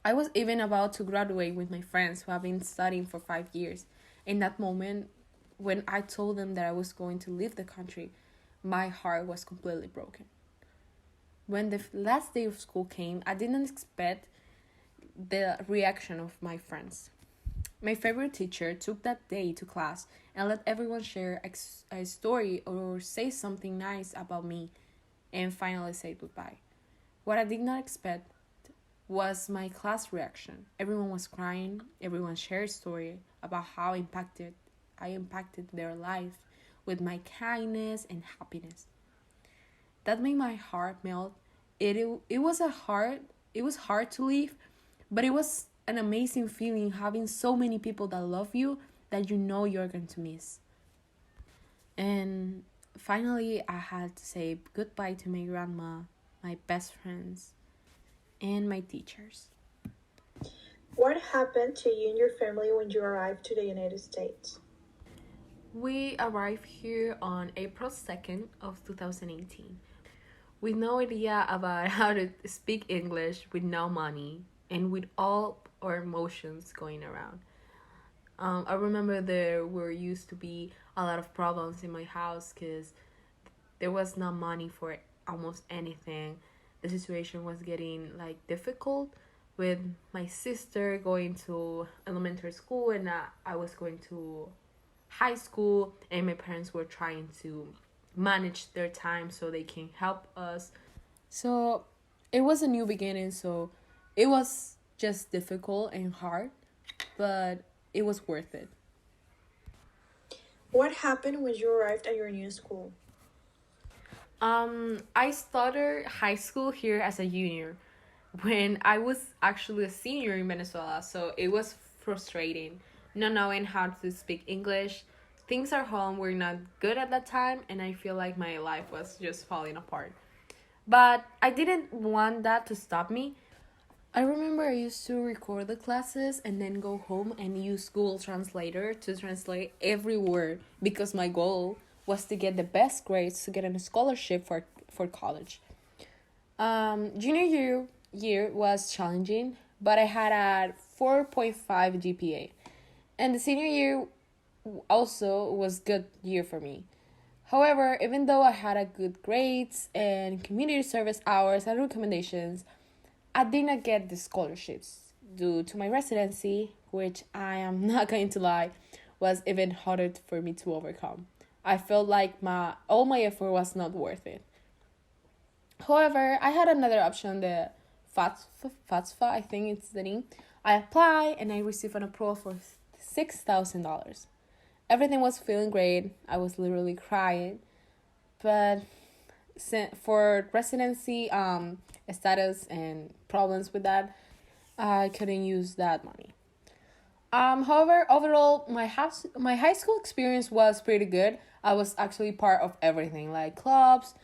I was even about to graduate with my friends who have been studying for 5 years. In that moment, when I told them that I was going to leave the country, my heart was completely broken. When the last day of school came, I didn't expect the reaction of my friends. My favorite teacher took that day to class and let everyone share a story or say something nice about me and finally say goodbye. What I did not expect was my class reaction. Everyone was crying, everyone shared a story about how impacted I impacted their life with my kindness and happiness. That made my heart melt. It was hard to leave, but it was an amazing feeling having so many people that love you that you know you're going to miss. And finally, I had to say goodbye to my grandma, my best friends, and my teachers. What happened to you and your family when you arrived to the United States? We arrived here on April 2nd of 2018 with no idea about how to speak English, with no money, and with all our emotions going around. I remember there were used to be a lot of problems in my house because there was no money for almost anything. The situation was getting like difficult with my sister going to elementary school, and I was going to high school, and my parents were trying to manage their time so they can help us. So it was a new beginning, so it was just difficult and hard, but it was worth it. What happened when you arrived at your new school? I started high school here as a junior when I was actually a senior in Venezuela, so it was frustrating not knowing how to speak English. Things at home were not good at that time, and I feel like my life was just falling apart. But I didn't want that to stop me. I remember I used to record the classes and then go home and use Google Translator to translate every word because my goal was to get the best grades to get a scholarship for college. Junior year was challenging, but I had a 4.5 GPA. And the senior year also was good year for me. However, even though I had a good grades and community service hours and recommendations, I did not get the scholarships due to my residency, which I am not going to lie, was even harder for me to overcome. I felt like my all my effort was not worth it. However, I had another option, the FATSFA, I think it's the name. I applied and I received an approval for $6,000. Everything was feeling great. I was literally crying, but for residency status and problems with that, I couldn't use that money. However, overall, my high school experience was pretty good. I was actually part of everything, like clubs,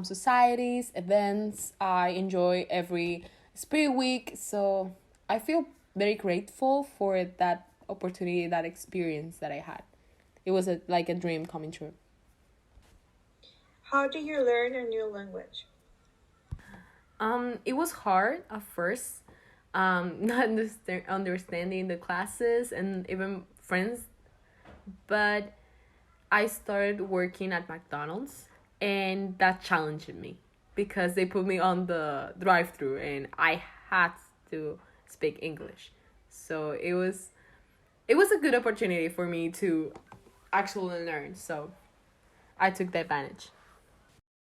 societies, events. I enjoy every spirit week, so I feel very grateful for that opportunity, that experience that I had. It was like a dream coming true. How did you learn a new language? It was hard at first, not understanding the classes and even friends, but I started working at McDonald's, and that challenged me because they put me on the drive-through, and I had to speak English. So it was a good opportunity for me to actually learn. So I took the advantage.